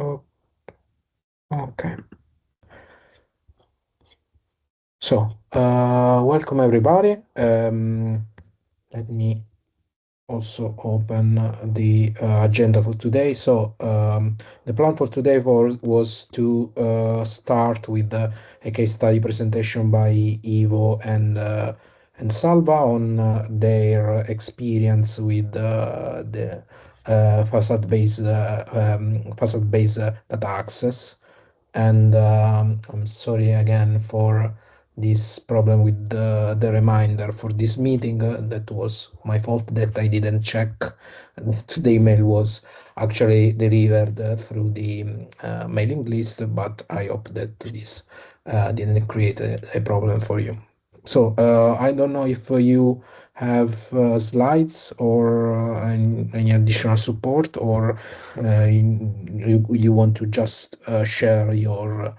Oh, okay. So, welcome everybody. Let me also open the agenda for today. So, the plan for today was to start with a case study presentation by Ivo and Salva on their experience with the facade-based data access. And I'm sorry again for this problem with the reminder for this meeting. That was my fault that I didn't check that the email was actually delivered through the mailing list, but I hope that this didn't create a problem for you. So I don't know if you have slides or any additional support, or you want to just share your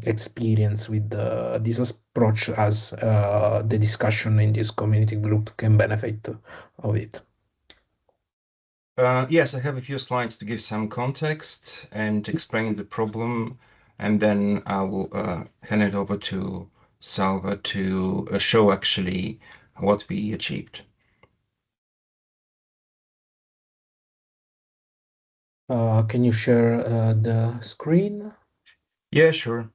experience with this approach, as the discussion in this community group can benefit of it. Yes, I have a few slides to give some context and explain the problem, and then I will hand it over to Salva to show actually what we achieved. Can you share the screen? Yeah, sure.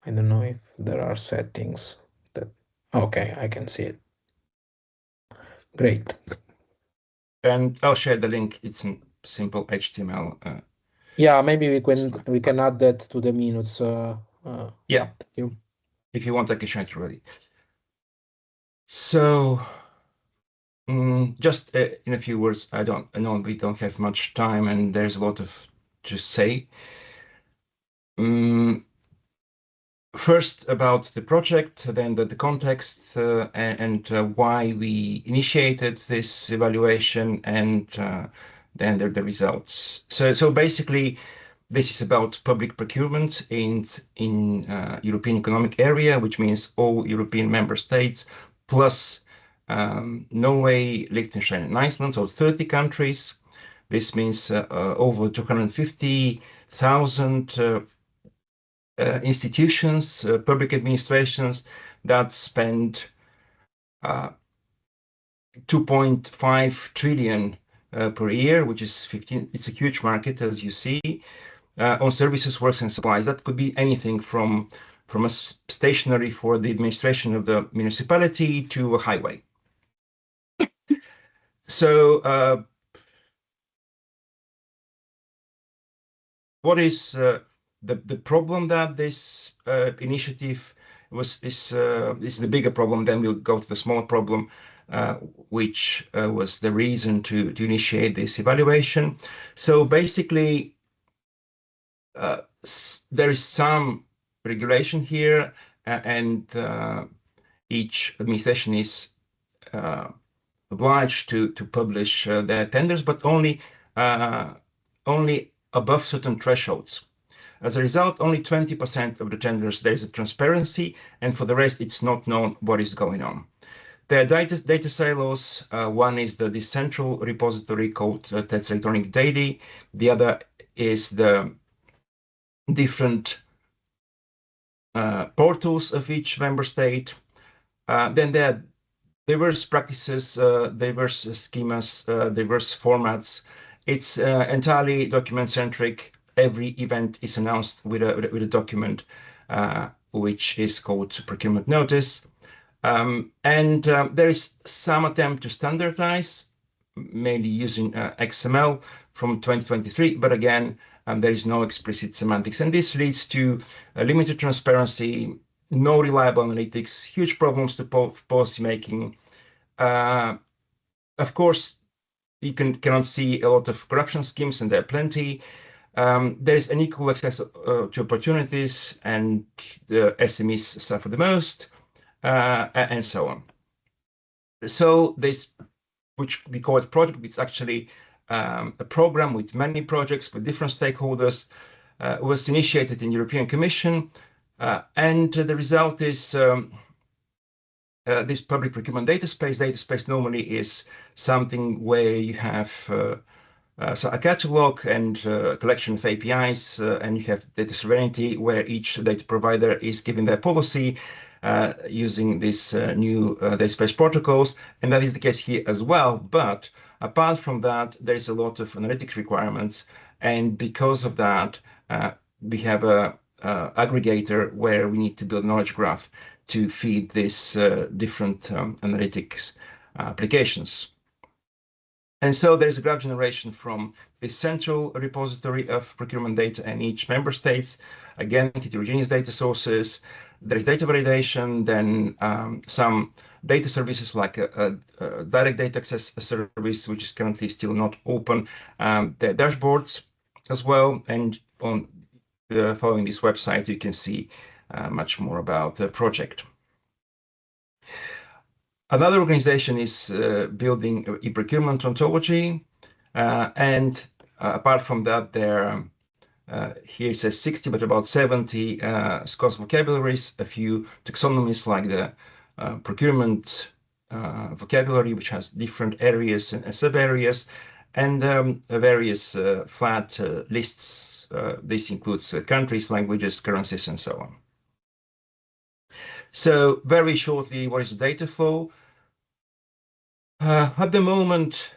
I don't know if there are settings that... Okay, I can see it. Great. And I'll share the link. It's in simple HTML. Yeah, maybe we can add that to the minutes. Yeah. Thank you. If you want, I can share it already. So, just in a few words, I know we don't have much time, and there's a lot to say. First about the project, then the context, and why we initiated this evaluation, and then the results. So basically, this is about public procurement in European Economic Area, which means all European member states plus Norway, Liechtenstein, and Iceland, so 30 countries. This means over 250,000 institutions, public administrations that spend 2.5 trillion per year, which is 15. It's a huge market, as you see, on services, works, and supplies. That could be anything from a stationery for the administration of the municipality to a highway. So, what is the problem that this initiative is the bigger problem? Then we'll go to the smaller problem, which was the reason to initiate this evaluation. So basically, there is some regulation here, and each administration is obliged to publish their tenders, but only above certain thresholds. As a result, only 20% of the tenders there is a transparency, and for the rest, it's not known what is going on. There are data silos. One is the central repository called TETS Electronic Data. The other is the different portals of each member state. Then there are diverse practices, diverse schemas, diverse formats. It's entirely document-centric. Every event is announced with a document, which is called procurement notice. And there is some attempt to standardize, mainly using XML from 2023, but again, there is no explicit semantics. And this leads to limited transparency, no reliable analytics, huge problems to policy making. Of course, you cannot see a lot of corruption schemes, and there are plenty. There's unequal access to opportunities, and the SMEs suffer the most, and so on. So this, which we call it project, it's actually a program with many projects with different stakeholders, was initiated in European Commission, and the result is this public procurement data space. Data space normally is something where you have So a catalog and collection of APIs, and you have data sovereignty where each data provider is given their policy using these new database protocols, and that is the case here as well. But apart from that, there's a lot of analytic requirements, and because of that, we have a aggregator where we need to build knowledge graph to feed these different analytics applications. And so there's a graph generation from the central repository of procurement data in each member states, again, heterogeneous data sources. There's data validation, then some data services like a direct data access service, which is currently still not open, the dashboards as well. And on following this website, you can see much more about the project. Another organization is building e-procurement ontology. And apart from that, there here it says 60, but about 70 SCOS vocabularies, a few taxonomies like the procurement vocabulary, which has different areas and sub-areas, and various flat lists. This includes countries, languages, currencies, and so on. So very shortly, what is data flow? At the moment,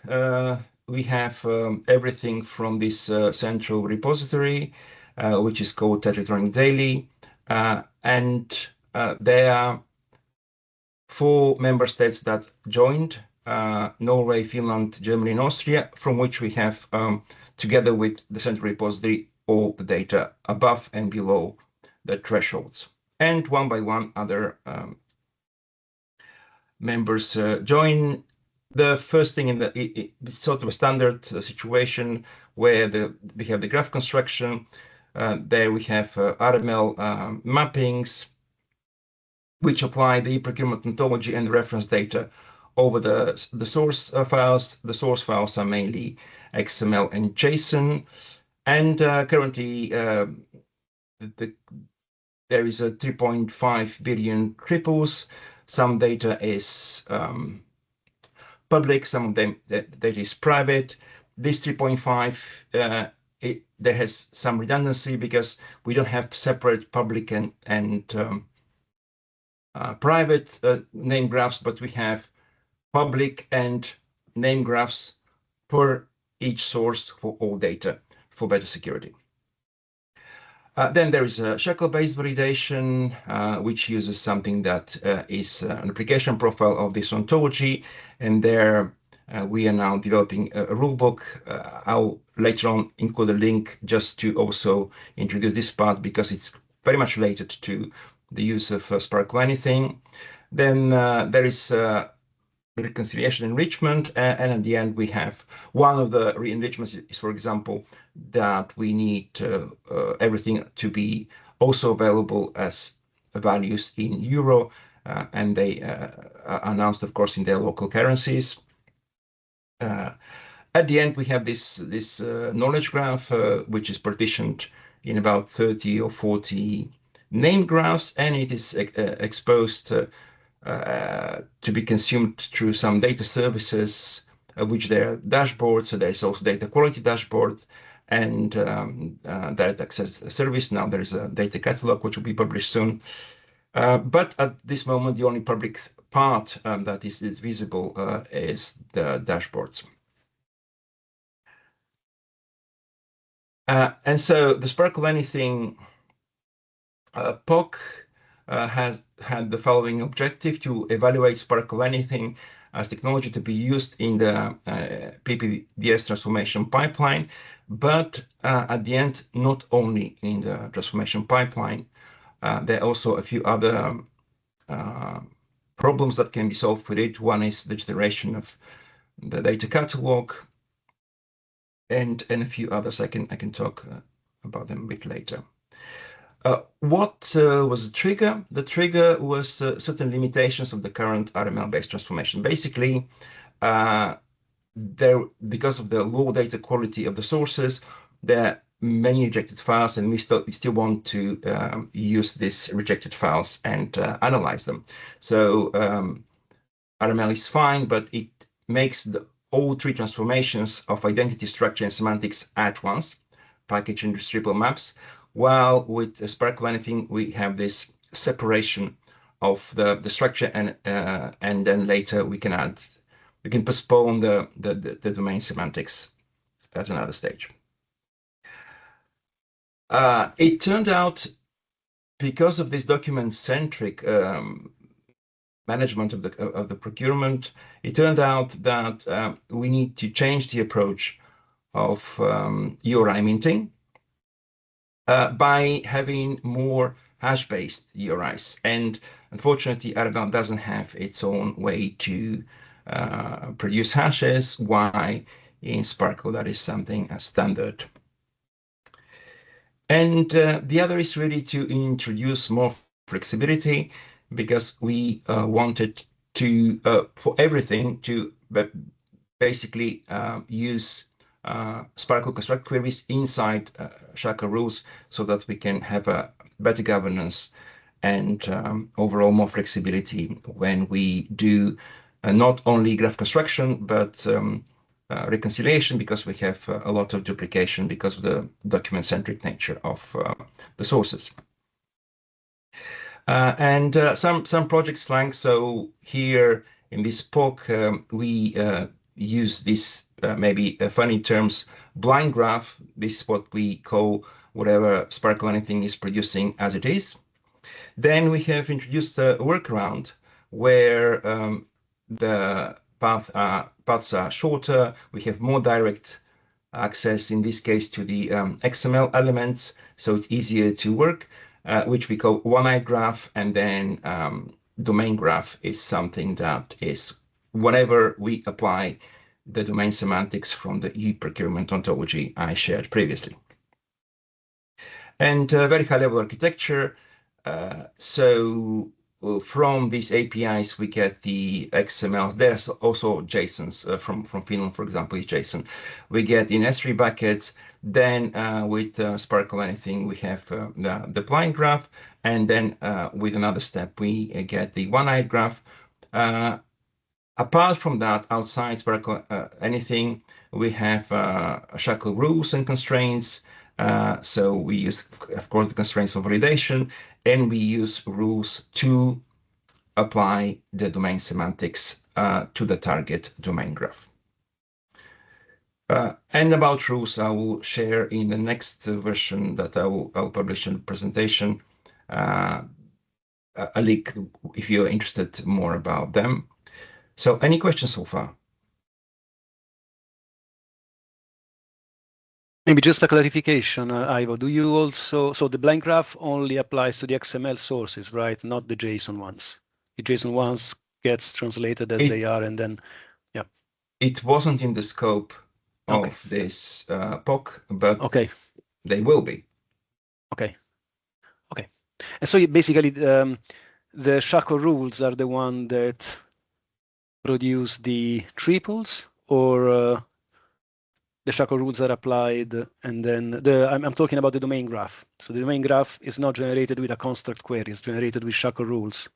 we have everything from this central repository, which is called Tetratronic Daily, and there are 4 member states that joined, Norway, Finland, Germany, and Austria, from which we have, together with the central repository, all the data above and below the thresholds. And one by one, other members join. The first thing in the sort of a standard situation where we have the graph construction. There we have RML mappings, which apply the procurement ontology and reference data over the source files. The source files are mainly XML and JSON. And currently, there is a 3.5 billion triples. Some data is public, some of them data is private. This 3.5, there has some redundancy because we don't have separate public and private name graphs, but we have public and name graphs for each source for all data for better security. Then there is a Shekel-based validation, which uses something that is an application profile of this ontology. And there we are now developing a rulebook. I'll later on include a link just to also introduce this part because it's very much related to the use of SPARQL Anything. Then there is reconciliation enrichment, and at the end we have one of the re-enrichments is, for example, that we need everything to be also available as values in euro, and they are announced, of course, in their local currencies. At the end, we have this knowledge graph, which is partitioned in about 30 or 40 name graphs, and it is exposed to be consumed through some data services, which there are dashboards. So there's also data quality dashboard and direct access service. Now there's a data catalog, which will be published soon. But at this moment, the only public part that is visible is the dashboards. And so the SPARQL Anything POC has had the following objective: to evaluate SPARQL Anything as technology to be used in the PPDS transformation pipeline, but at the end, not only in the transformation pipeline. There are also a few other problems that can be solved with it. One is the generation of the data catalog, and a few others. I can talk about them a bit later. What was the trigger? The trigger was certain limitations of the current RML-based transformation. Basically, because of the low data quality of the sources, there are many rejected files, and we still want to use these rejected files and analyze them. So RML is fine, but it makes all three transformations of identity, structure, and semantics at once, package and retrieval maps, while with SPARQL Anything, we have this separation of the structure, and then later we can postpone the domain semantics at another stage. It turned out, because of this document-centric management of the procurement, it turned out that we need to change the approach of URI minting by having more hash-based URIs. And unfortunately, Aragon doesn't have its own way to produce hashes. Why in SPARQL that is something as standard. And the other is really to introduce more flexibility, because we wanted to, for everything, to basically use SPARQL construct queries inside SHACL rules, so that we can have a better governance and overall more flexibility when we do not only graph construction, but reconciliation, because we have a lot of duplication because of the document-centric nature of the sources. And some project slang. So here in this POC, we use this maybe funny terms, blind graph. This is what we call whatever SPARQL Anything is producing as it is. Then we have introduced a workaround where the paths are shorter. We have more direct access, in this case, to the XML elements, so it's easier to work, which we call one-eyed graph. And then domain graph is something that is whenever we apply the domain semantics from the e-procurement ontology I shared previously. And very high-level architecture. So from these APIs, we get the XMLs. There's also JSONs from Finland, for example, is JSON. We get in S3 buckets. Then with SPARQL Anything, we have the blind graph. And then with another step, we get the one-eyed graph. Apart from that, outside SPARQL Anything, we have SHACL rules and constraints. So we use, of course, the constraints for validation, and we use rules to apply the domain semantics to the target domain graph. And about rules, I will share in the next version that I'll publish in the presentation a link if you're interested more about them. So any questions so far? Maybe just a clarification, Ivo. Do you also, so the blind graph only applies to the XML sources, right? Not the JSON ones. The JSON ones gets translated as they are, and then, yeah. It wasn't in the scope of this POC, but they will be. Okay. And so basically, the SHACL rules are the one that produce the triples, or the SHACL rules are applied, and then I'm talking about the domain graph. So the domain graph is not generated with a construct query; it's generated with SHACL rules,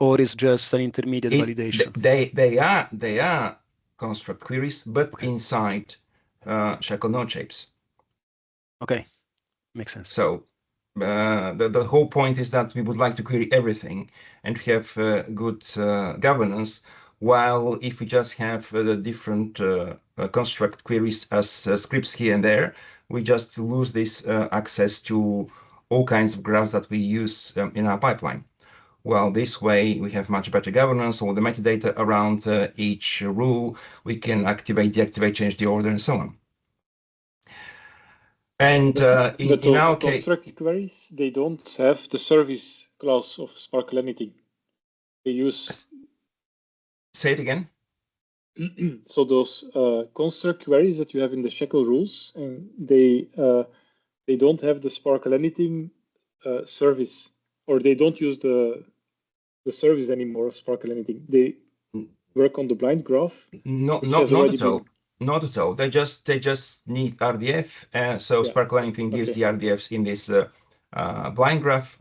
or is just an intermediate validation. They are construct queries, but inside SHACL node shapes. Okay, makes sense. So the whole point is that we would like to query everything and have good governance. While if we just have the different construct queries as scripts here and there, we just lose this access to all kinds of graphs that we use in our pipeline. Well, this way we have much better governance, all the metadata around each rule. We can activate, deactivate, change the order, and so on. And in our case, construct queries, they don't have the service class of SPARQL Anything. They use. Say it again. So those construct queries that you have in the SHACL rules, and they don't have the SPARQL Anything service, or they don't use the service anymore of SPARQL Anything. They work on the blind graph. Not at all. Not at all. They just need RDF. So SPARQL Anything gives the RDFs in this blind graph,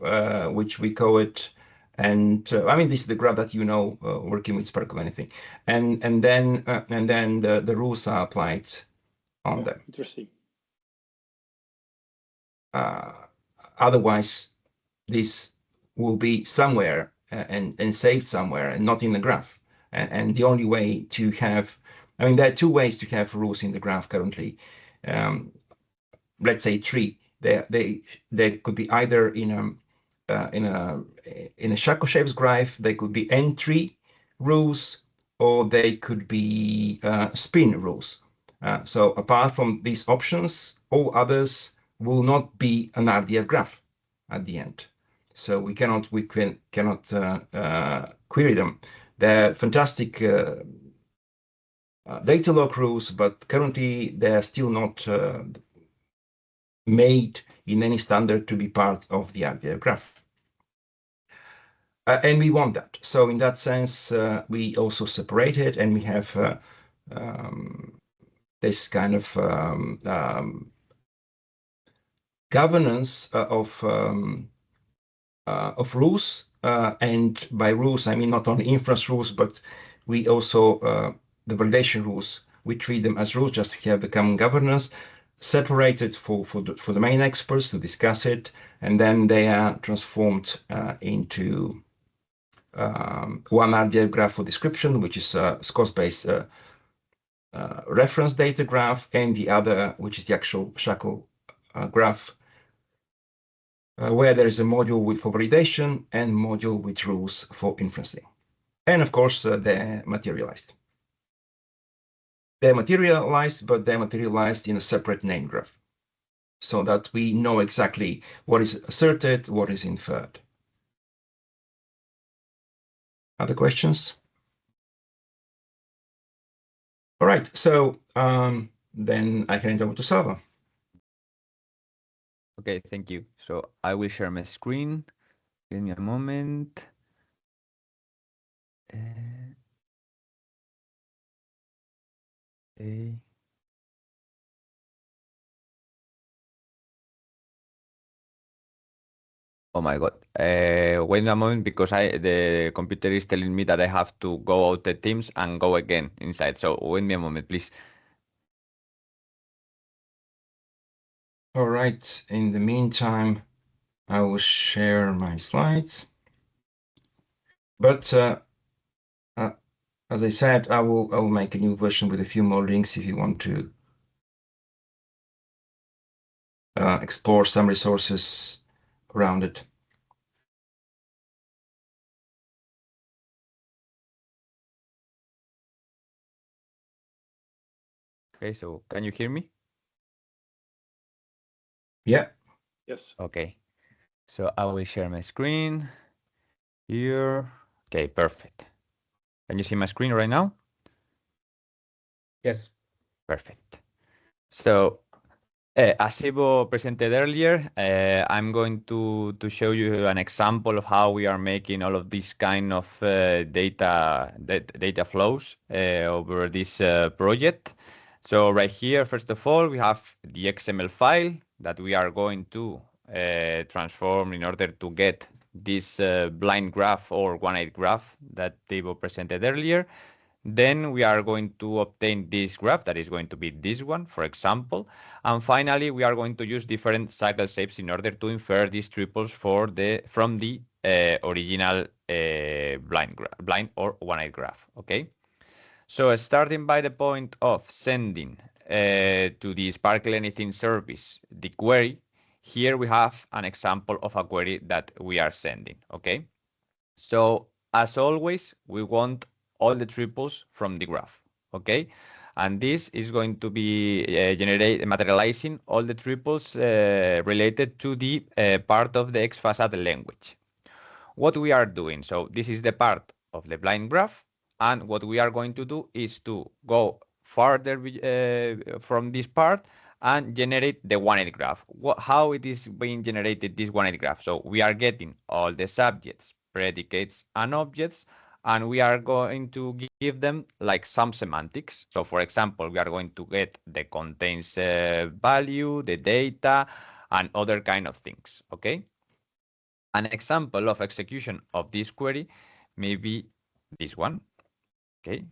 which we call it. And I mean, this is the graph that you know, working with SPARQL anything, and then the rules are applied on them. Interesting. Otherwise, this will be somewhere and saved somewhere and not in the graph. And the only way to have, I mean, there are two ways to have rules in the graph currently. Let's say three. They could be either in a Shackle shapes graph. They could be entry rules, or they could be spin rules. So apart from these options, all others will not be an RDF graph at the end. So we cannot query them. They're fantastic data lock rules, but currently they're still not made in any standard to be part of the RDF graph. And we want that. So in that sense, we also separate it, and we have this kind of governance of rules. And by rules, I mean not only inference rules, but we also, the validation rules, we treat them as rules just to have the common governance, separated for the main experts to discuss it, and then they are transformed into one RDF graph for description, which is a scores-based reference data graph, and the other, which is the actual Shackle graph, where there is a module for validation and module with rules for inferencing. And of course, they're materialized. They're materialized, but they're materialized in a separate name graph, so that we know exactly what is asserted, what is inferred. Other questions? All right, so then I hand over to Salva. Okay, thank you. So I will share my screen. Give me a moment. Okay. Oh my God. Wait a moment, because the computer is telling me that I have to go out the Teams and go again inside. So wait me a moment, please. All right, in the meantime, I will share my slides. But as I said, I will make a new version with a few more links if you want to explore some resources around it. Okay, so can you hear me? Yeah. Yes. Okay. So I will share my screen here. Okay, perfect. Can you see my screen right now? Yes. Perfect. So as Ivo presented earlier, I'm going to show you an example of how we are making all of these kind of data flows over this project. So right here, first of all, we have the XML file that we are going to transform in order to get this blind graph or one-eyed graph that Ivo presented earlier. Then we are going to obtain this graph that is going to be this one, for example. And finally, we are going to use different cycle shapes in order to infer these triples from the original blind or one-eyed graph. Okay. So starting by the point of sending to the SPARQL Anything service the query, here we have an example of a query that we are sending. Okay. So as always, we want all the triples from the graph, okay? And this is going to be materializing all the triples related to the part of the XFASAD language. What we are doing, so this is the part of the blind graph, and what we are going to do is to go further from this part and generate the one-eyed graph. How it is being generated, this one-eyed graph? So we are getting all the subjects, predicates, and objects, and we are going to give them like some semantics. So for example, we are going to get the contains value, the data, and other kind of things, okay? An example of execution of this query may be this one. Okay,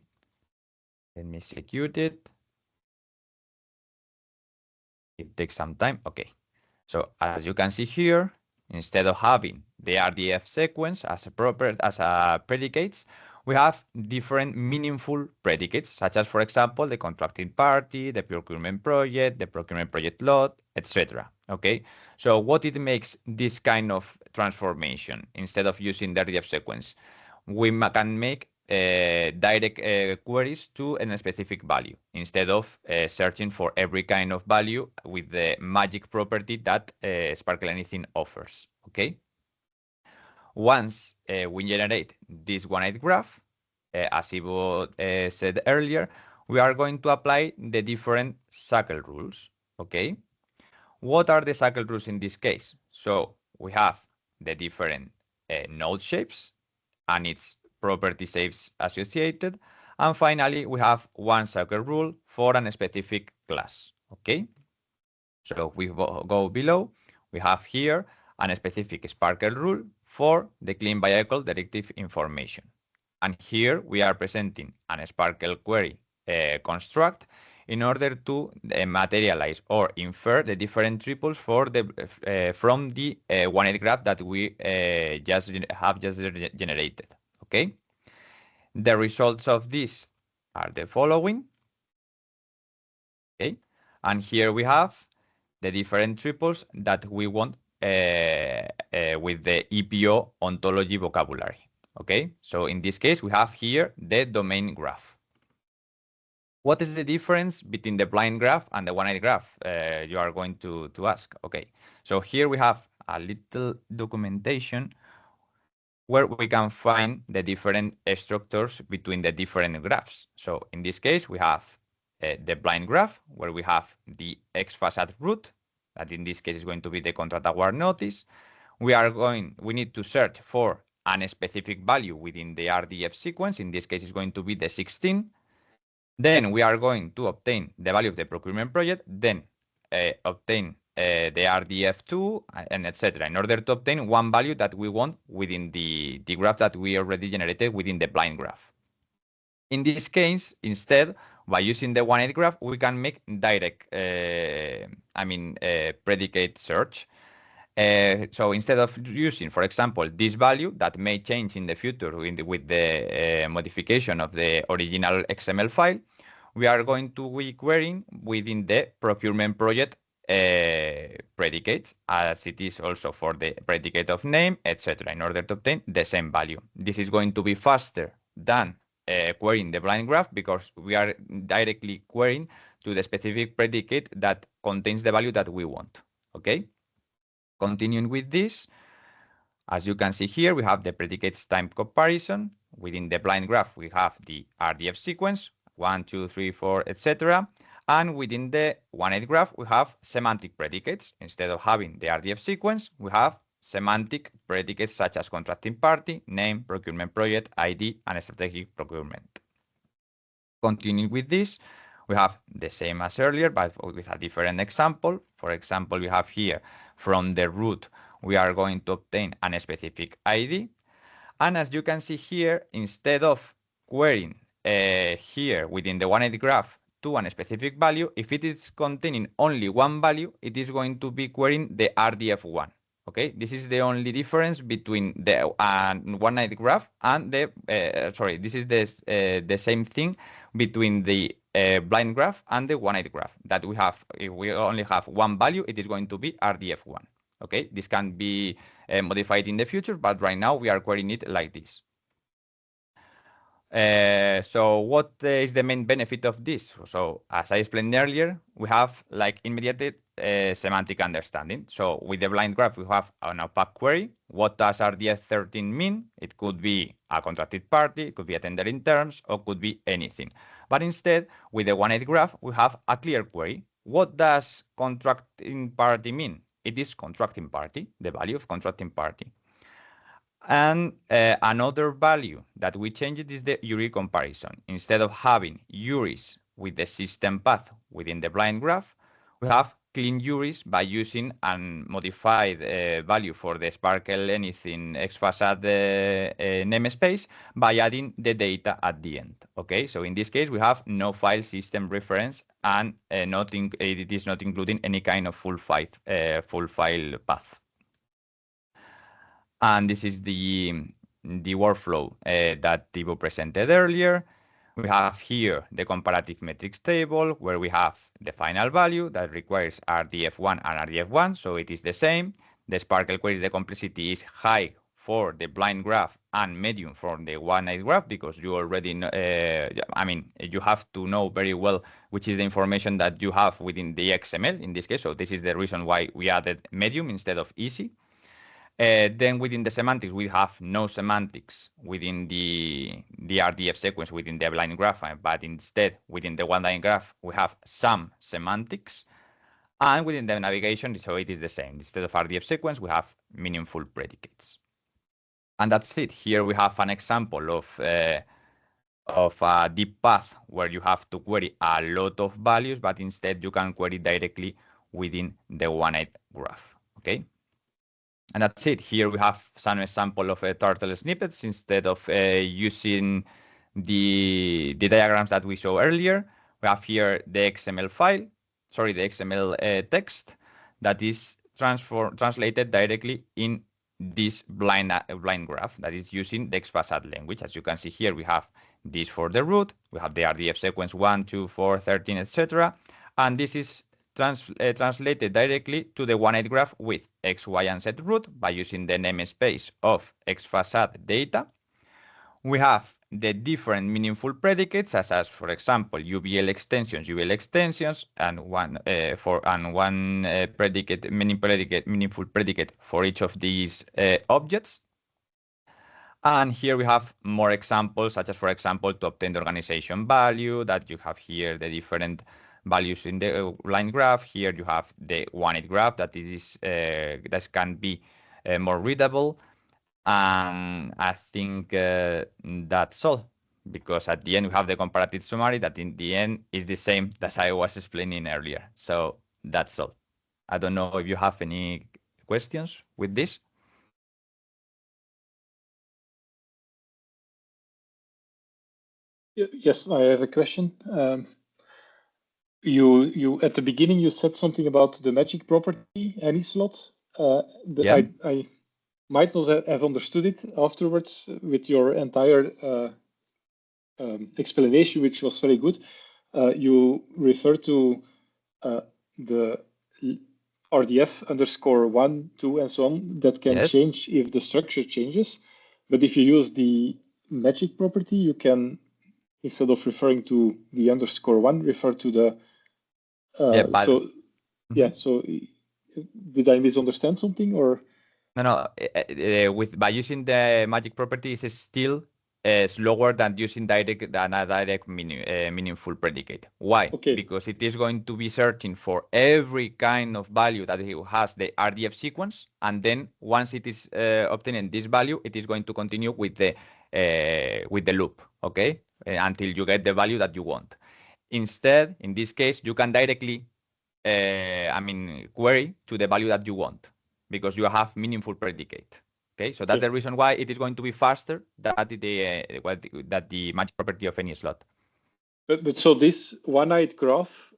let me execute it. It takes some time. Okay, so as you can see here, instead of having the RDF sequence as a predicates, we have different meaningful predicates, such as, for example, the contracting party, the procurement project lot, etc. Okay, so what it makes this kind of transformation instead of using the RDF sequence? We can make direct queries to a specific value instead of searching for every kind of value with the magic property that Sparkle Anything offers. Okay. Once we generate this one-eyed graph, as Ivo said earlier, we are going to apply the different SACL rules. Okay. What are the SACL rules in this case? So we have the different node shapes and its property shapes associated. And finally, we have one SACL rule for a specific class. Okay. So we go below. We have here a specific Sparkle rule for the clean vehicle directive information. And here we are presenting a Sparkle query construct in order to materialize or infer the different triples for the from the one-eyed graph that we just generated. Okay. The results of this are the following. Okay. And here we have the different triples that we want with the EPO ontology vocabulary. Okay. So in this case, we have here the domain graph. What is the difference between the blind graph and the one-eyed graph? You are going to ask. Okay, so here we have a little documentation where we can find the different structures between the different graphs. So in this case, we have the blind graph where we have the X facade root, that in this case is going to be the contract award notice. We need to search for a specific value within the RDF sequence. In this case, it's going to be the 16. Then we are going to obtain the value of the procurement project, then obtain the RDF2, and etc. in order to obtain one value that we want within the graph that we already generated within the blind graph. In this case, instead, by using the one-eyed graph, we can make direct, predicate search. So instead of using, for example, this value that may change in the future with the modification of the original XML file, we are going to be querying within the procurement project predicates, as it is also for the predicate of name, etc., in order to obtain the same value. This is going to be faster than querying the blind graph because we are directly querying to the specific predicate that contains the value that we want. Okay. Continuing with this, as you can see here, we have the predicates time comparison. Within the blind graph, we have the RDF sequence, 1, 2, 3, 4, etc. And within the one-eyed graph, we have semantic predicates. Instead of having the RDF sequence, we have semantic predicates such as contracting party, name, procurement project, ID, and strategic procurement. Continuing with this, we have the same as earlier, but with a different example. For example, we have here from the root, we are going to obtain a specific ID. And as you can see here, instead of querying here within the one-eyed graph to a specific value, if it is containing only one value, it is going to be querying the RDF1. Okay, this is the only difference between the one-eyed graph and the, this is the same thing between the blind graph and the one-eyed graph that we have. If we only have one value, it is going to be RDF1. Okay, this can be modified in the future, but right now we are querying it like this. So what is the main benefit of this? So as I explained earlier, we have like immediate semantic understanding. So with the blind graph, we have an opaque query. What does RDF13 mean? It could be a contracted party, it could be a tender in terms, or could be anything. But instead, with the one-eyed graph, we have a clear query. What does contracting party mean? It is contracting party, the value of contracting party. And another value that we changed is the URI comparison. Instead of having URIs with the system path within the blind graph, we have clean URIs by using a modified value for the Sparkle anything XFACAD namespace by adding the data at the end. Okay, so in this case we have no file system reference, and it is not including any kind of full file path. And this is the workflow that Thibaut presented earlier. We have here the comparative metrics table where we have the final value that requires RDF1 and RDF1, so it is the same. The Sparkle query, the complexity is high for the blind graph and medium for the one-eyed graph, because you already know, you have to know very well which is the information that you have within the XML in this case. So this is the reason why we added medium instead of easy. Then within the semantics, we have no semantics within the RDF sequence within the blind graph, but instead within the one-line graph, we have some semantics. And within the navigation, so it is the same. Instead of RDF sequence, we have meaningful predicates. And that's it. Here we have an example of a deep path where you have to query a lot of values, but instead you can query directly within the one-eyed graph. Okay. And that's it. Here we have some example of turtle snippets instead of using the diagrams that we saw earlier. We have here the XML file, sorry, the XML text that is translated directly in this blind graph that is using the XFACAD language. As you can see here, we have this for the root, we have the RDF sequence 1, 2, 4, 13, etc. And this is translated directly to the one-eyed graph with X, Y, and Z root by using the namespace of XFACAD data. We have the different meaningful predicates, as for example, UL extensions, and one predicate, meaningful predicate for each of these objects. And here we have more examples, such as, for example, to obtain the organization value, that you have here the different values in the line graph. Here you have the one-eyed graph that that can be more readable. And I think that's all, because at the end we have the comparative summary that in the end is the same as I was explaining earlier. So that's all. I don't know if you have any questions with this. Yes, I have a question. You at the beginning you said something about the magic property AnySlot. Yeah. I might not have understood it afterwards with your entire explanation, which was very good. You refer to the RDF_1, 2, and so on that can change if the structure changes. But if you use the magic property, you can, instead of referring to the _1, refer to the So did I misunderstand something, or? No. By using the magic property is still slower than using a direct meaningful predicate. Why? Okay. Because it is going to be searching for every kind of value that it has the RDF sequence, and then once it is obtaining this value, it is going to continue with the loop, okay, until you get the value that you want. Instead, in this case, you can directly, query to the value that you want, because you have meaningful predicate. Okay, so that's the reason why it is going to be faster than the magic property of AnySlot. But so this one-eyed graph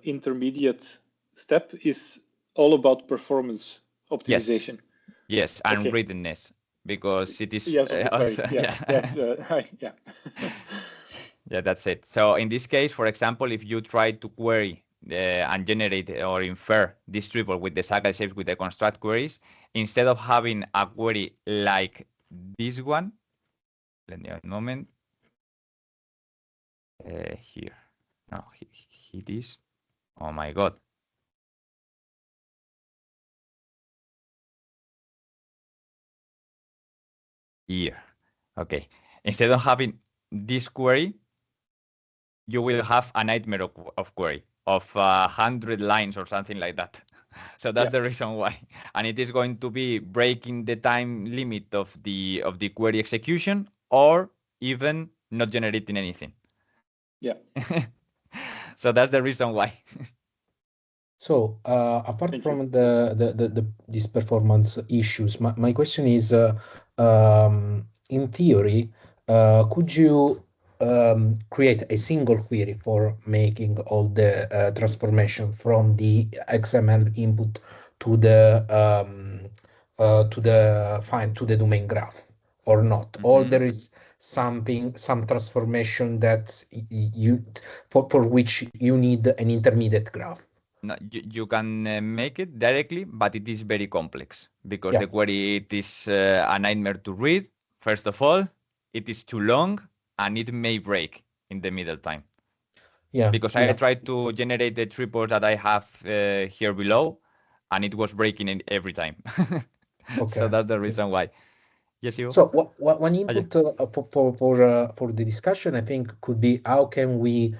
intermediate step is all about performance optimization. Yes, and readiness, because it is. Yes, Yeah, that's it. So in this case, for example, if you try to query and generate or infer this triple with the cycle shapes with the construct queries, instead of having a query like this one, let me a moment. Here, no, it is. Oh my God. Here, okay. Instead of having this query, you will have a nightmare of query of 100 lines or something like that. So that's the reason why. And it is going to be breaking the time limit of the query execution, or even not generating anything. Yeah. So that's the reason why. So apart Thank from these performance issues, my question is, in theory, could you create a single query for making all the transformation from the XML input to the to the domain graph, or not? Or there is some transformation that you for which you need an intermediate graph? No, you can make it directly, but it is very complex because Yeah. the query it is a nightmare to read. First of all, it is too long and it may break in the middle time. Yeah. Because I tried to generate the triples that I have here below, and it was breaking it every time. So that's the reason why. Yes, you. So one input for the discussion, I think, could be how can we,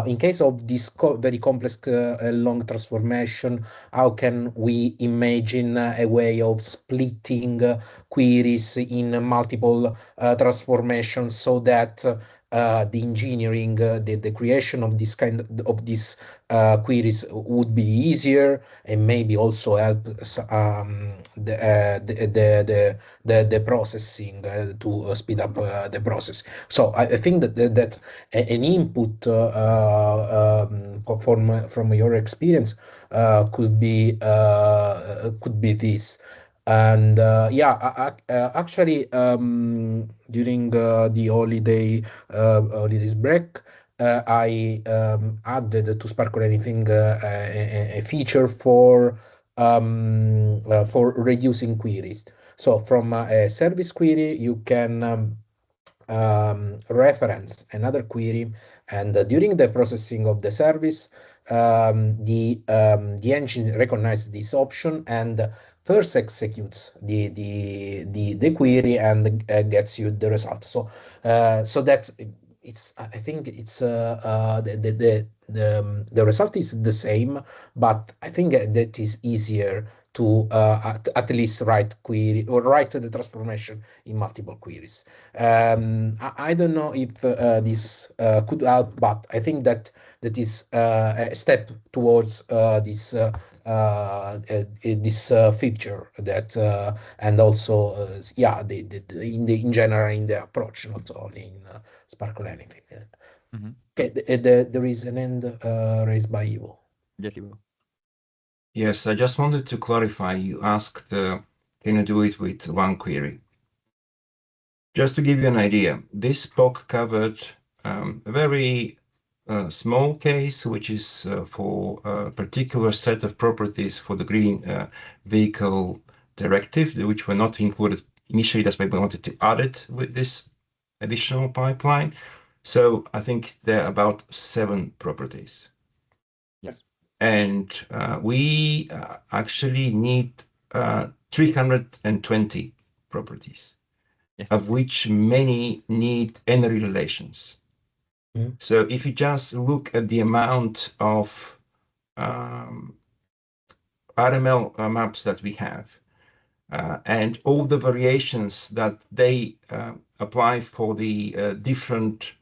in case of this very complex long transformation, how can we imagine a way of splitting queries in multiple transformations so that the engineering, the creation of this kind of these queries would be easier, and maybe also help the processing to speed up the process. So I think that an input from your experience could be this. And actually, during the holidays break, I added to Sparkle Anything a feature for reducing queries. So from a service query, you can reference another query, and during the processing of the service, the engine recognizes this option and first executes the query and gets you the result. So that it's, I think it's the result is the same, but I think that is easier to at least write query or write the transformation in multiple queries. I don't know if this could help, but I think that is a step towards this feature that and also in general in the approach, not only in Sparkle Anything. Okay, there is an hand raised by Ivo. Yes, Ivo. Yes, I just wanted to clarify. You asked, can you do it with one query? Just to give you an idea, this POC covered a very small case, which is for a particular set of properties for the Green Vehicle Directive, which were not included initially. That's why we wanted to add it with this additional pipeline. So I think there are about 7 properties. Yes. And we actually need 320 properties. Yes. Of which many need n- ary relations. So if you just look at the amount of RML maps that we have and all the variations that they apply for the different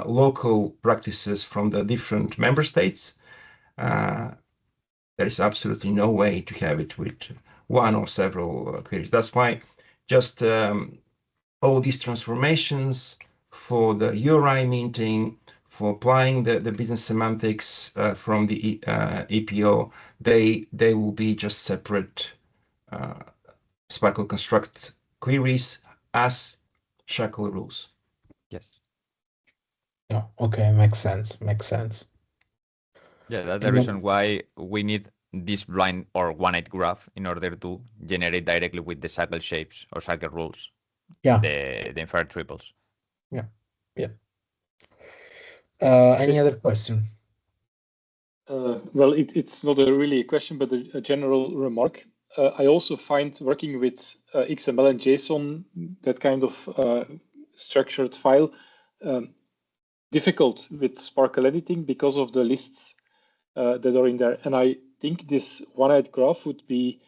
local practices from the different member states, there is absolutely no way to have it with one or several queries. That's why just all these transformations for the URI minting, for applying the business semantics from the EPO, they will be just separate Sparkle construct queries as shackle rules. Yes. Yeah. Okay. Makes sense. Yeah, that's the reason why we need this blind or one-eyed graph in order to generate directly with the cycle shapes or cycle rules. Yeah. The inferred triples. Yeah. Any other question? Well, it's not really a question, but a general remark. I also find working with XML and JSON, that kind of structured file, difficult with Sparkle Editing because of the lists that are in there. And I think this one-eyed graph would be,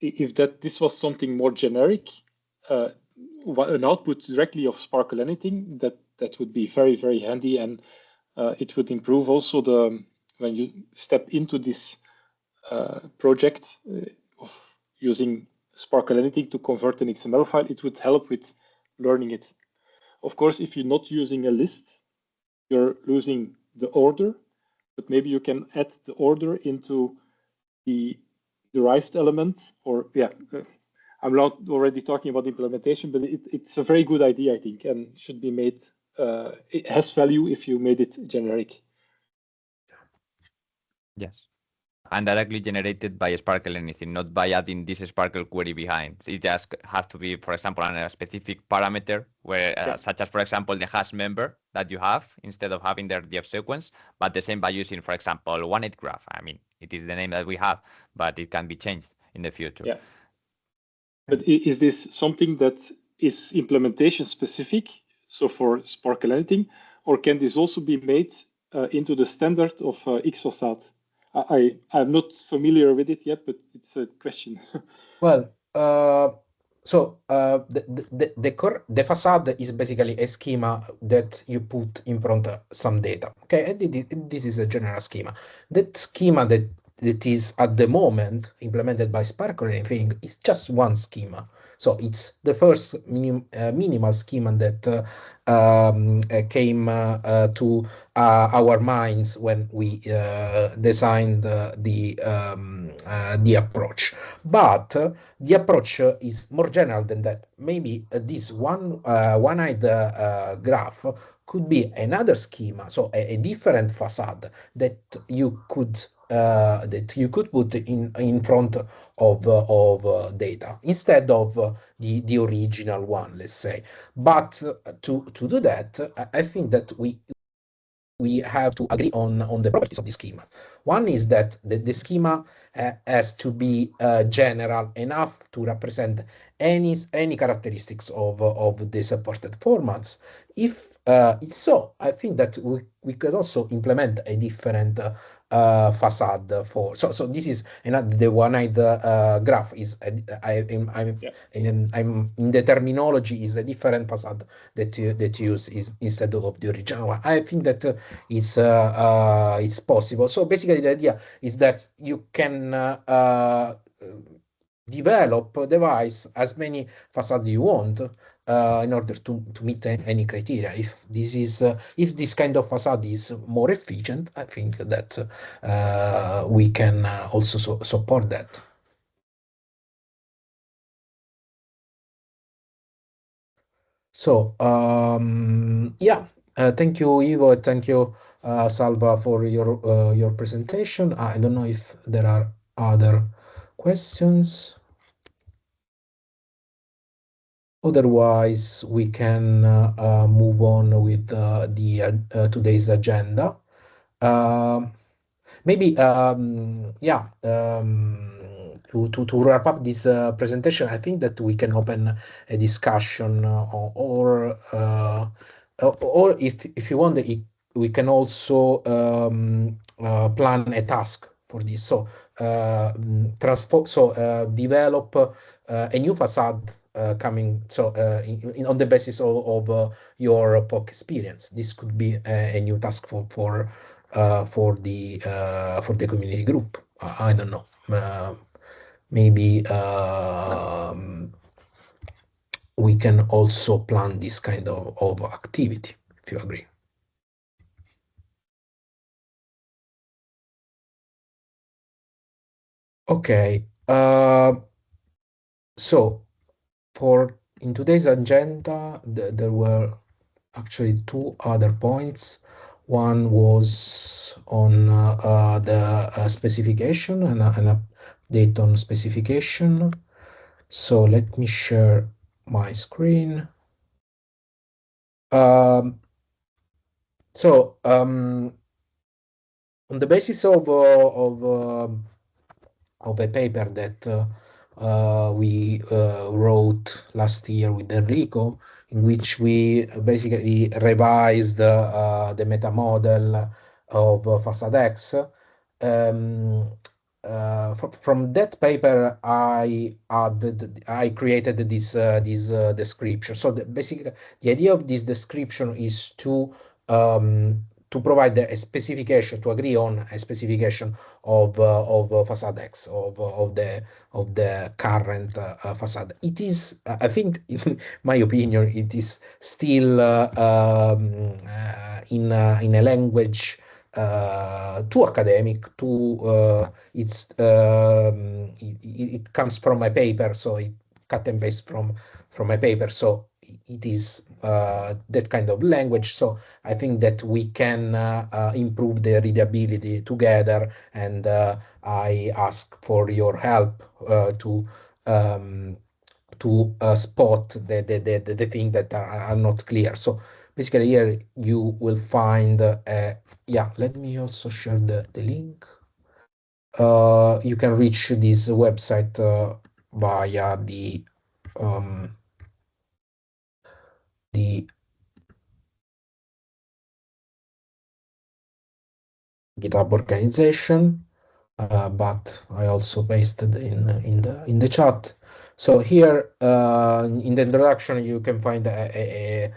if this was something more generic, an output directly of Sparkle Anything, that would be very, very handy, and it would improve also when you step into this project of using Sparkle Anything to convert an XML file, it would help with learning it. Of course, if you're not using a list, you're losing the order, but maybe you can add the order into the derived element, or I'm not already talking about implementation, but it's a very good idea, I think, and should be made. It has value if you made it generic. Yes. And directly generated by Sparkle Anything, not by adding this Sparkle query behind. It just has to be, for example, on a specific parameter, where such as, for example, the hash member that you have instead of having their df sequence, but the same by using, for example, 1.8graph. I mean, it is the name that we have, but it can be changed in the future. Yeah. But is this something that is implementation specific, so for Sparkle Anything, or can this also be made into the standard of Ixosat? I'm not familiar with it yet, but it's a question. Well, so the facade is basically a schema that you put in front of some data. Okay, and this is a general schema. That schema that is at the moment implemented by Sparkle Anything is just one schema. So it's the first minimal schema that came to our minds when we designed the approach. But the approach is more general than that. Maybe this one-eyed graph could be another schema, so a different facade that you could put in front of data instead of the original one, let's say. But to do that, I think that we have to agree on the properties of the schema. One is that the schema has to be general enough to represent any characteristics of the supported formats. If so, I think that we could also implement a different facade for. So this is another, the one-eyed graph is I'm in the terminology is a different facade that you use instead of the original one. I think that it's possible. So basically, the idea is that you can develop a device as many facades you want in order to meet any criteria. If this kind of facade is more efficient, I think that we can also support that. So thank you, Ivo. Thank you, Salva, for your presentation. I don't know if there are other questions. Otherwise, we can move on with the today's agenda. Maybe to wrap up this presentation, I think that we can open a discussion, or if you want, we can also plan a task for this. So develop a new facade coming on the basis of your POC experience. This could be a new task for the community group. I don't know. Maybe we can also plan this kind of activity, if you agree. Okay. So in today's agenda, there were actually two other points. One was on the specification and an update on specification. So let me share my screen. On the basis of a paper that we wrote last year with Enrico, in which we basically revised the meta model of FacadX. From that paper, I created this description. So basically, the idea of this description is to to provide a specification, to agree on a specification of facade X, of the current facade. It is, I think, in my opinion, it is still in a language too academic, it comes from a paper, so it cut and paste from a paper, so it is that kind of language. So I think that we can improve the readability together, and I ask for your help to spot the things that are not clear. So basically here you will find, yeah, let me also share the link. You can reach this website via the GitHub organization, but I also pasted in the chat. So here in the introduction you can find a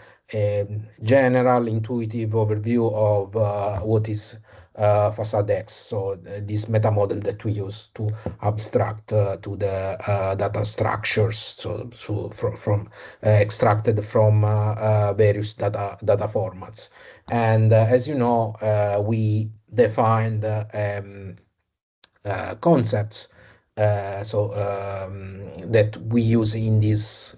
general intuitive overview of what is facade X. So this meta model that we use to abstract to the data structures, so from extracted from various data formats. And as you know, we defined concepts that we use in this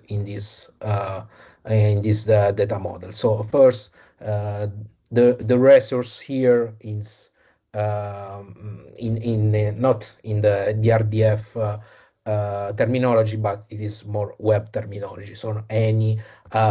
data model. So first, the resource here is not in the RDF terminology, but it is more web terminology. So any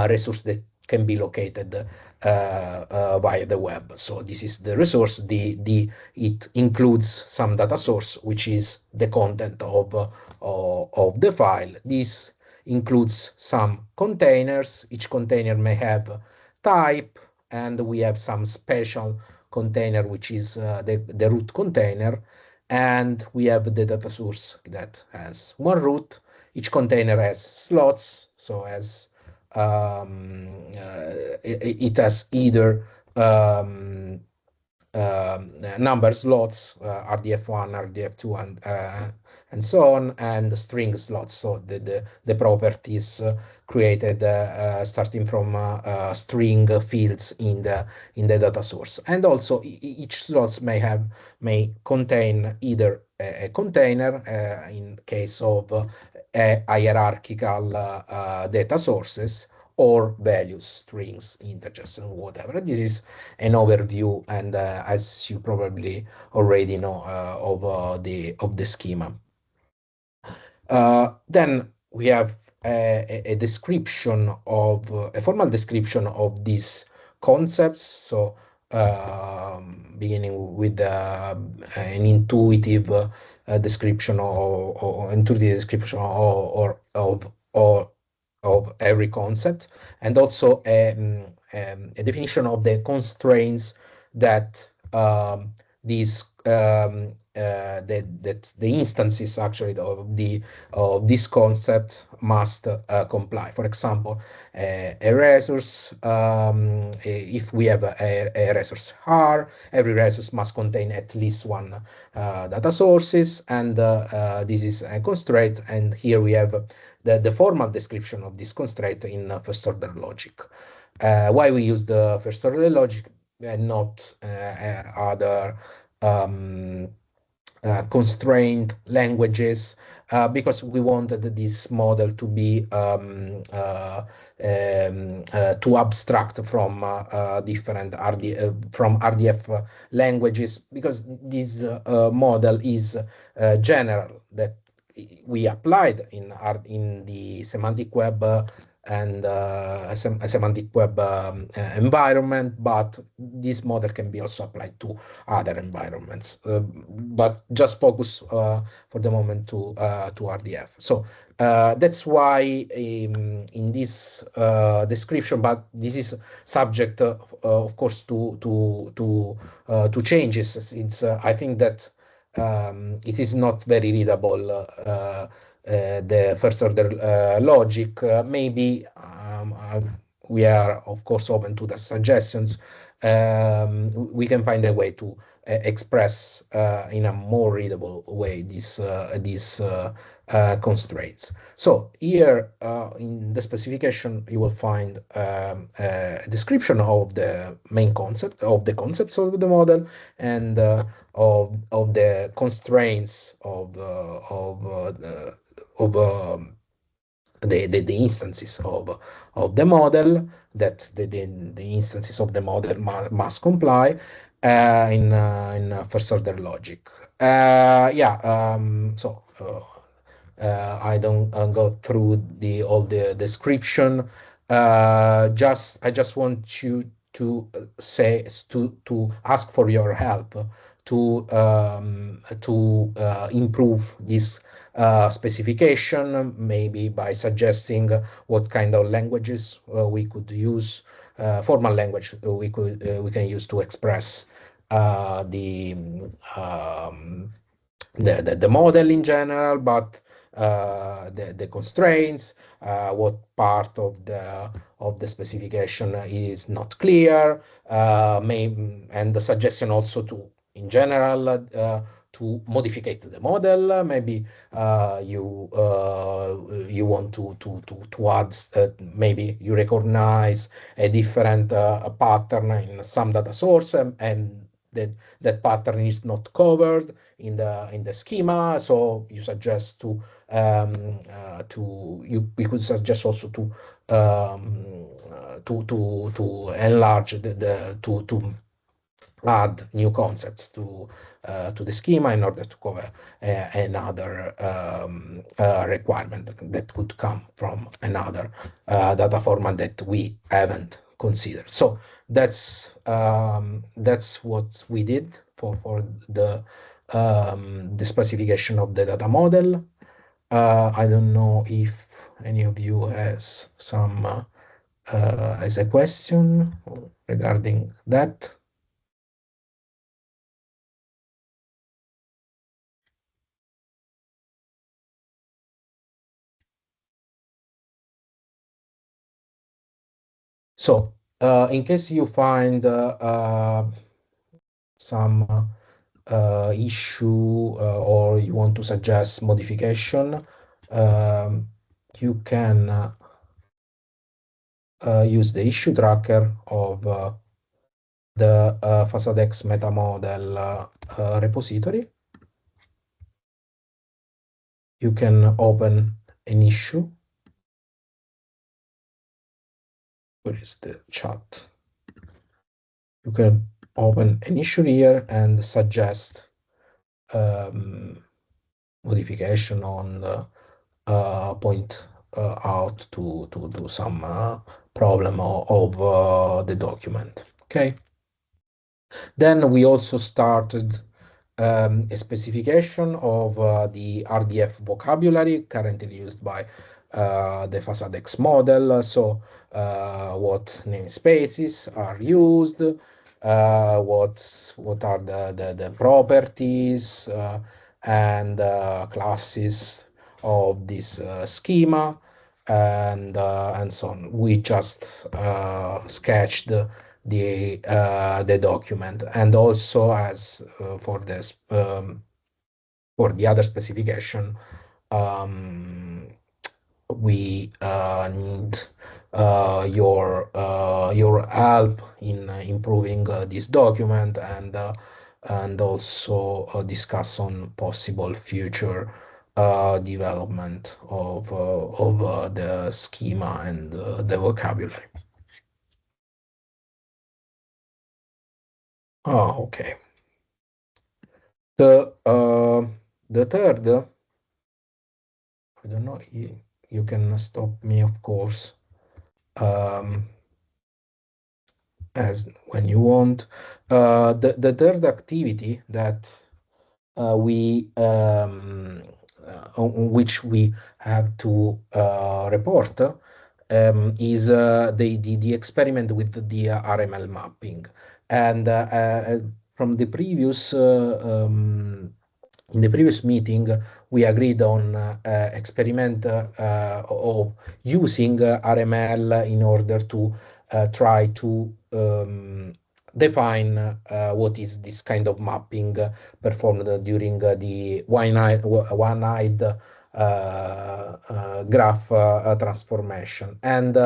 resource that can be located via the web. So this is the resource. It includes some data source, which is the content of the file. This includes some containers. Each container may have type, and we have some special container, which is the root container, and we have the data source that has one root. Each container has slots, so as it has either number slots, RDF1, RDF2, and so on, and string slots. So the properties created starting from string fields in the data source. And also each slots may contain either a container in case of hierarchical data sources, or values, strings, integers, and whatever. This is an overview, and as you probably already know, of the schema. Then we have a description of a formal description of these concepts. So beginning with an intuitive description or intuitive description of every concept, and also a definition of the constraints that these that the instances actually of this concept must comply. For example, a resource, if we have a resource R, every resource must contain at least one data sources, and this is a constraint. And here we have the formal description of this constraint in first order logic. Why we use the first order logic and not other constrained languages? Because we wanted this model to be to abstract from different RDF languages, because this model is general, that we applied in the semantic web and a semantic web environment, but this model can be also applied to other environments, but just focus for the moment to RDF. So that's why in this description, but this is subject of course to changes, since I think that it is not very readable, the first order logic. Maybe we are of course open to the suggestions. We can find a way to express in a more readable way these constraints. So here in the specification, you will find a description of the main concept, of the concepts of the model, and of the constraints of the instances of the model, that the instances of the model must comply in first order logic. I don't go through all the description. I just want you to ask for your help to improve this specification, maybe by suggesting what kind of languages we could use, formal language we can use to express the model in general, but the constraints, what part of the specification is not clear, and the suggestion also to, in general, to modify the model. Maybe you want to add, maybe you recognize a different pattern in some data source, and that pattern is not covered in the schema. So you suggest we could suggest also to enlarge to add new concepts to the schema in order to cover another requirement that could come from another data format that we haven't considered. So that's what we did for the specification of the data model. I don't know if any of you has a question regarding that. So in case you find some issue or you want to suggest modification, you can use the issue tracker of the FASADX metamodel repository. You can open an issue. Where is the chat? You can open an issue here and suggest modification on point out to some problem of the document. Okay. Then we also started a specification of the RDF vocabulary currently used by the FASADX model. So what namespaces are used, what are the properties and classes of this schema, and so on. We just sketched the document, and also as for this for the other specification, we need your help in improving this document, and also discuss on possible future development of the schema and the vocabulary. Oh, okay. The third, I don't know, you can stop me, of course, as when you want. The third activity that we on which we have to report is the experiment with the RML mapping. And from the previous in the previous meeting, we agreed on experiment of using RML in order to try to define what is this kind of mapping performed during the one-eyed graph transformation. And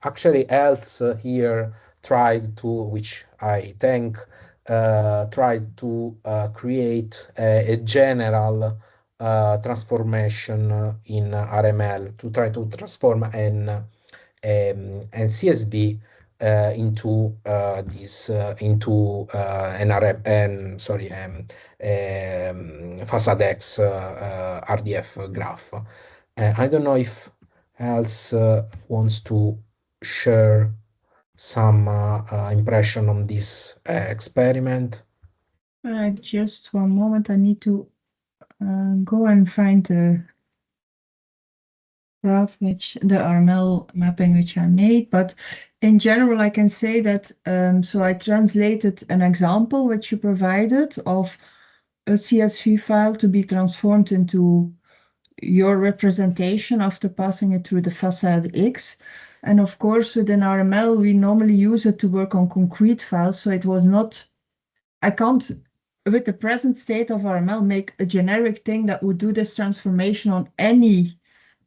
actually, ELSE here tried to, which I thank, tried to create a general transformation in RML to try to transform an CSV into this into an FASAD-X RDF graph. I don't know if else wants to share some impression on this experiment. Just one moment, I need to go and find the graph, the RML mapping which I made, but in general I can say that so I translated an example which you provided of a CSV file to be transformed into your representation after passing it through the FASAD-X. And of course, within RML, we normally use it to work on concrete files. So it was not, I can't, with the present state of RML, make a generic thing that would do this transformation on any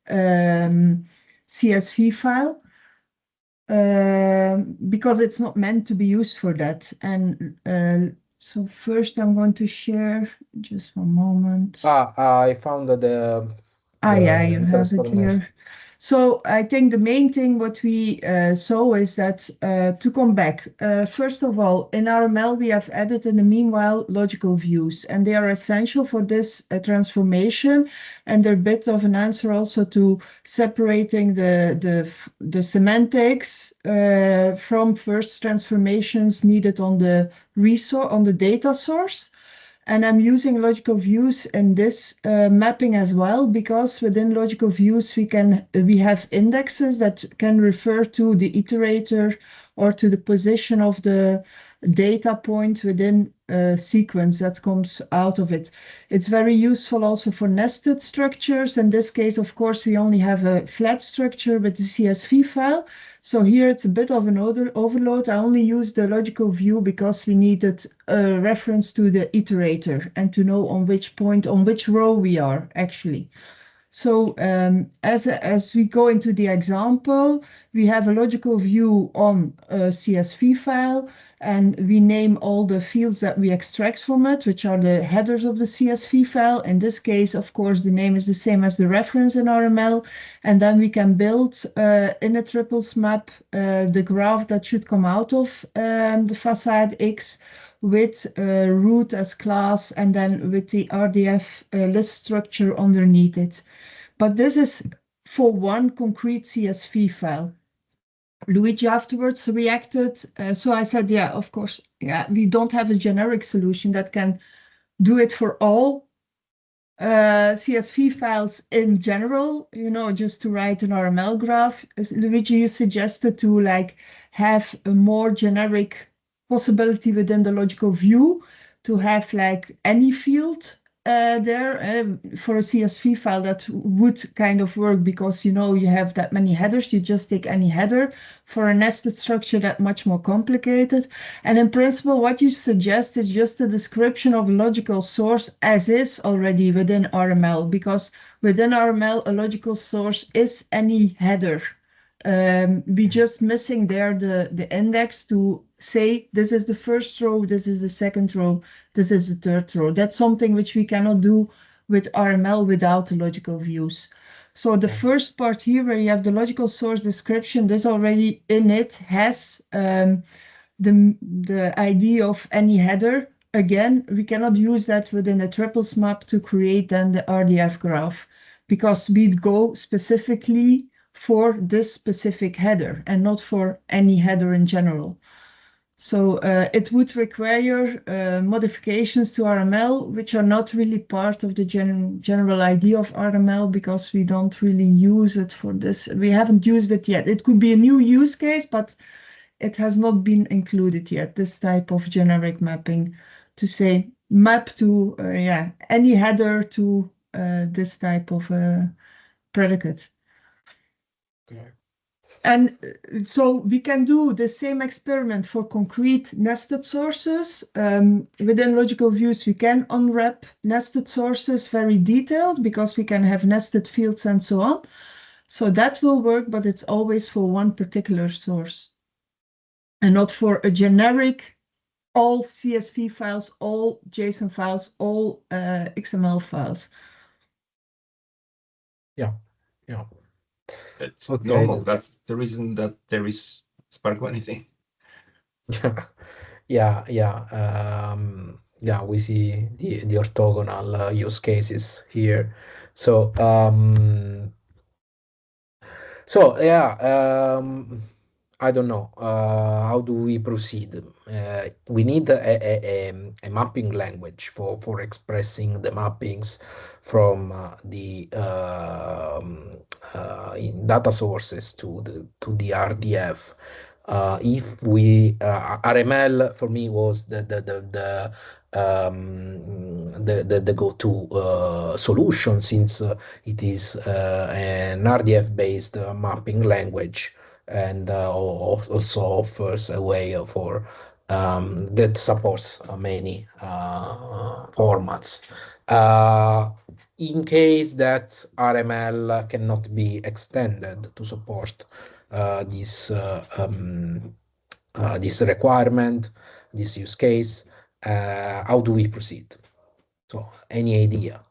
CSV file because it's not meant to be used for that. And so first I'm going to share, just one moment. I found that yeah, you have it here. So I think the main thing what we saw is that to come back, first of all, in RML we have added in the meanwhile logical views, and they are essential for this transformation, and they're a bit of an answer also to separating the semantics from first transformations needed on the resource, on the data source. And I'm using logical views in this mapping as well, because within logical views we have indexes that can refer to the iterator or to the position of the data point within a sequence that comes out of it. It's very useful also for nested structures. In this case, of course, we only have a flat structure with the CSV file. So here it's a bit of an overload. I only used the logical view because we needed a reference to the iterator and to know on which point, on which row we are actually. So as we go into the example, we have a logical view on a CSV file, and we name all the fields that we extract from it, which are the headers of the CSV file. In this case, of course, the name is the same as the reference in RML. And then we can build in a triples map the graph that should come out of the FASAD-X with root as class, and then with the RDF list structure underneath it. But this is for one concrete CSV file. Luigi afterwards reacted. So I said, yeah, of course, yeah, we don't have a generic solution that can do it for all CSV files in general, you know, just to write an RML graph. Luigi, you suggested to like have a more generic possibility within the logical view to have like any field there for a CSV file that would kind of work, because you know you have that many headers, you just take any header. For a nested structure, that's much more complicated. And in principle, what you suggest is just a description of a logical source as is already within RML, because within RML a logical source is any header. We just missing there the index to say this is the first row, this is the second row, this is the third row. That's something which we cannot do with RML without the logical views. So the first part here, where you have the logical source description, this already in it has the idea of any header. Again, we cannot use that within a triples map to create then the RDF graph, because we'd go specifically for this specific header and not for any header in general. So it would require modifications to RML, which are not really part of the general idea of RML, because we don't really use it for this. We haven't used it yet. It could be a new use case, but it has not been included yet, this type of generic mapping to say map to any header to this type of predicate. Okay. And so we can do the same experiment for concrete nested sources. Within logical views, we can unwrap nested sources very detailed because we can have nested fields and so on. So that will work, but it's always for one particular source and not for a generic all CSV files, all JSON files, all XML files. Yeah. It's Okay. normal. That's the reason that there is Spark anything. Yeah. We see the orthogonal use cases here. So I don't know. How do we proceed? We need a mapping language for expressing the mappings from the in data sources to the RDF. If we RML for me was the go-to solution, since it is an RDF-based mapping language, and also offers a way for that supports many formats. In case that RML cannot be extended to support this requirement, this use case, how do we proceed? So, any idea?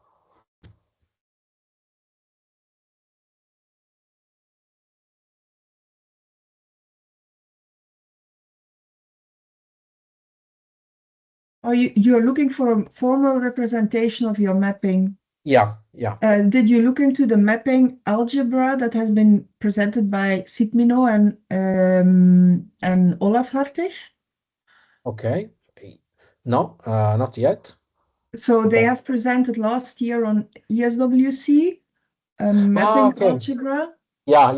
Or you're looking for a formal representation of your mapping? Yeah. Did you look into the mapping algebra that has been presented by Sitmino and Olaf Hartig? Okay. No, not yet. So they have presented last year on ESWC mapping algebra. Yeah.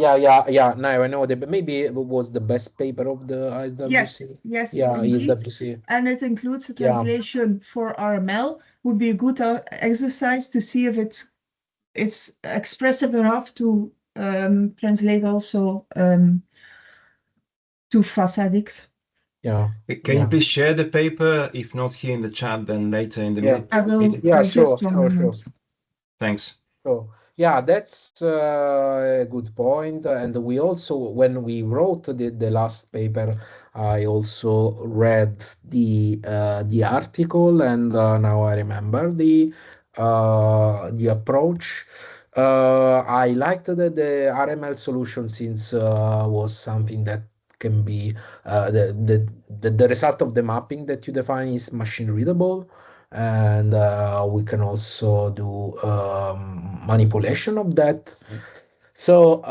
Now I know that, but maybe it was the best paper of the ISWC. Yes, Yeah, indeed. ESWC. And it includes a translation for RML. Would be a good exercise to see if it's expressive enough to translate also to facadics. Yeah. Can you please share the paper? If not here in the chat, then later in the meeting. I will. Yeah, sure. Thanks. So yeah, that's a good point. And we also, when we wrote the last paper, I also read the article, and now I remember the approach. I liked the RML solution, since was something that can be the result of the mapping that you define is machine readable, and we can also do manipulation of that. So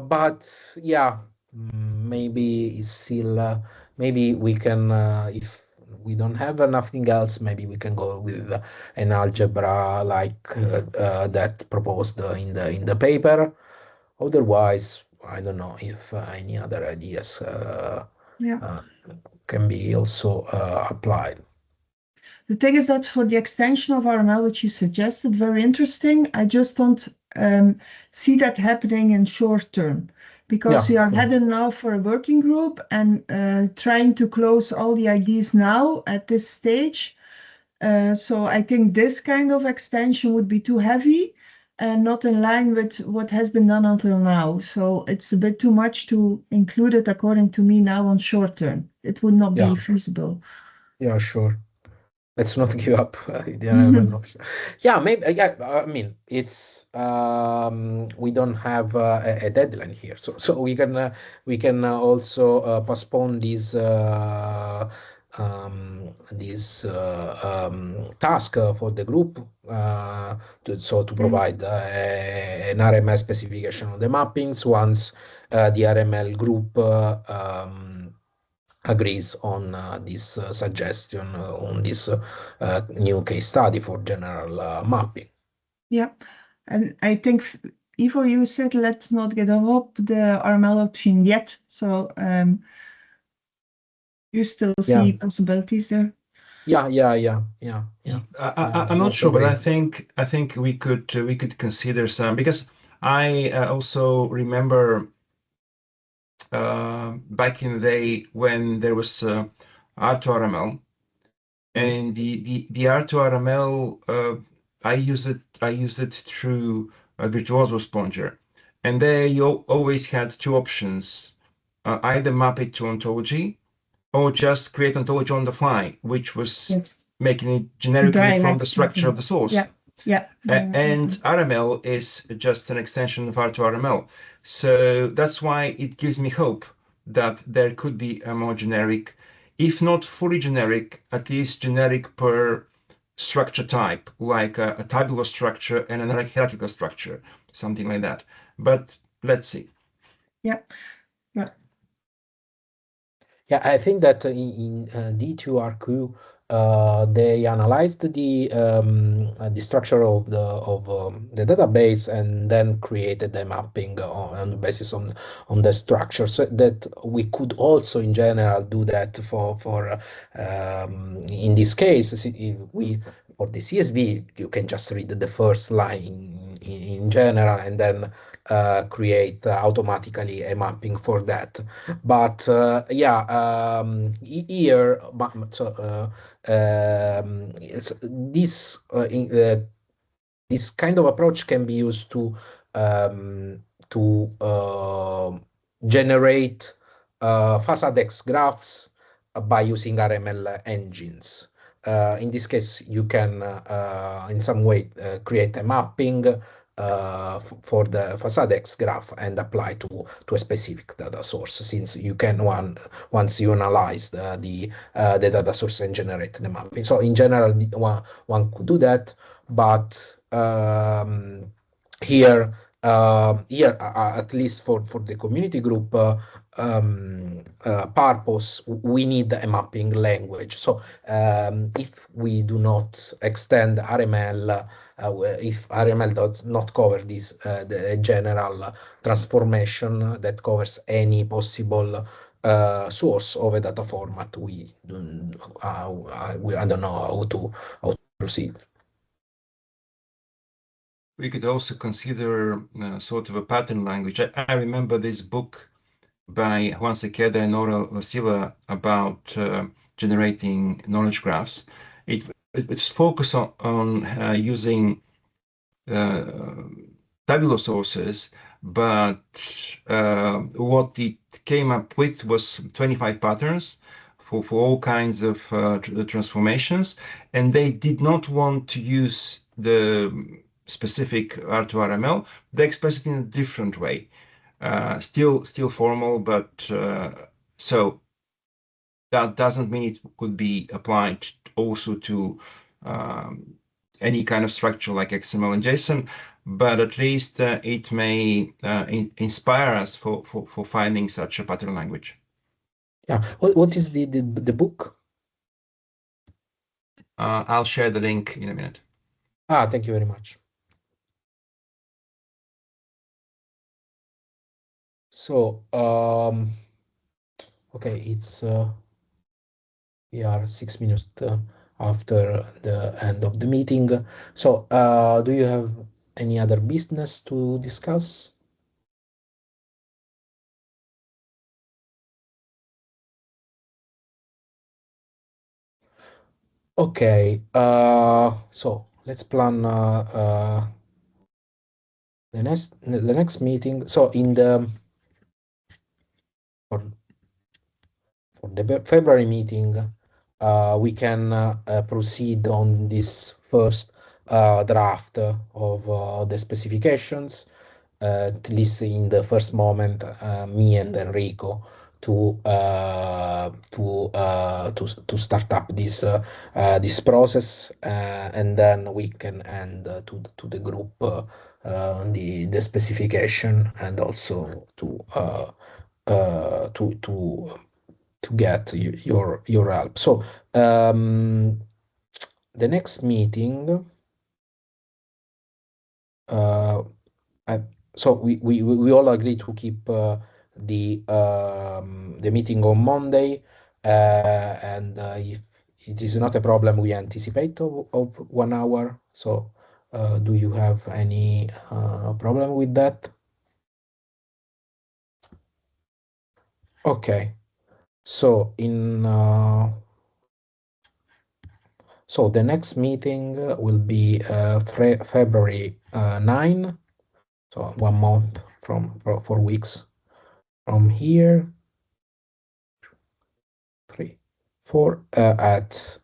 but yeah, maybe it's still maybe we can if we don't have nothing else, maybe we can go with an algebra like that proposed in the paper. Otherwise, I don't know if any other ideas can be also applied. The thing is that for the extension of RML, which you suggested, very interesting. I just don't see that happening in short term, because we are heading now for a working group and trying to close all the ideas now at this stage. So I think this kind of extension would be too heavy and not in line with what has been done until now. So it's a bit too much to include it, according to me, now on short term. It would not be feasible. Yeah, sure. Let's not give up. Yeah, maybe. Yeah, I mean, it's we don't have a deadline here, so we can also postpone these task for the group to provide an RML specification on the mappings once the RML group agrees on this suggestion on this new case study for general mapping. Yeah, and I think Ivo, you said let's not get up the RML option yet, so you still see possibilities there. Yeah. I'm not sure, but I think we could consider some, because I also remember back in the day when there was R2RML, and the R2RML, I use it through a Virtuoso Sponger, and there you always had two options: either map it to ontology, or just create ontology on the fly, which was making it generically from the structure of the source. Yeah. And RML is just an extension of R2RML. So that's why it gives me hope that there could be a more generic, if not fully generic, at least generic per structure type, like a tabular structure and an hierarchical structure, something like that. But let's see. Yeah. Yeah, I think that in D2RQ, they analyzed the structure of the database and then created the mapping on the basis on the structure, so that we could also in general do that for in this case we for the CSV you can just read the first line in general and then create automatically a mapping for that. But here, this kind of approach can be used to generate FASADEX graphs by using RML engines. In this case, you can in some way create a mapping for the FASADEX graph and apply to a specific data source, since you can once you analyze the data source and generate the mapping. So in general, one could do that, but here at least for the community group purpose, we need a mapping language. So if we do not extend RML, if RML does not cover this the general transformation that covers any possible source of a data format, I don't know how to proceed. We could also consider sort of a pattern language. I remember this book by Juan Sequeda and Nora Silva about generating knowledge graphs. It's focused on using tabular sources, but what it came up with was 25 patterns for all kinds of transformations, and they did not want to use the specific R2RML. They express it in a different way. Still formal, but so that doesn't mean it could be applied also to any kind of structure like XML and JSON, but at least it may inspire us for finding such a pattern language. Yeah. What is the book? I'll share the link in a minute. Thank you very much. So, okay, it's we are 6 minutes after the end of the meeting. So, do you have any other business to discuss? Okay, so let's plan the next meeting. So in the for the February meeting, we can proceed on this first draft of the specifications. At least in the first moment, me and Enrico to start up this process, and then we can end to the group the specification, and also to get your help. So the next meeting, so we all agree to keep the meeting on Monday, and it is not a problem we anticipate of 1 hour. So do you have any problem with that? Okay. So so the next meeting will be February 9, so 1 month from 4 weeks from here. 3, 4 at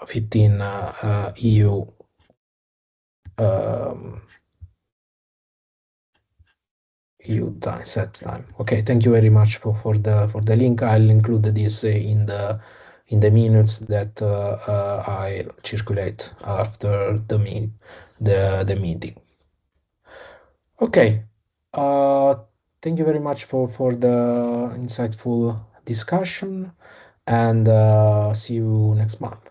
15 EU EU time, set time. Okay, thank you very much for the link. I'll include this in the minutes that I'll circulate after the meeting. Okay. Thank you very much for the insightful discussion, and see you next month.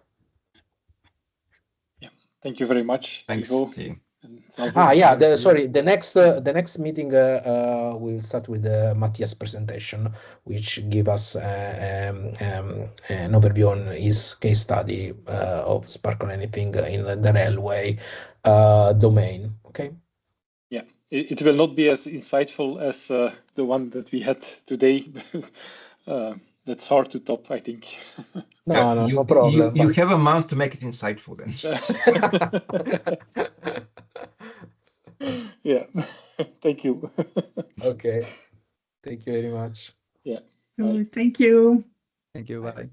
Yeah, thank you very much. Thanks. Ivo See you. and Salvo. Yeah. The next meeting we'll start with Matthias' presentation, which give us an overview on his case study of Spark on Anything in the railway domain. Okay. Yeah, it will not be as insightful as the one that we had today. That's hard to top, I think. No problem. You have a month to make it insightful then. Yeah, thank you. Okay. Thank you very much. Yeah. Thank you. Thank you. Bye.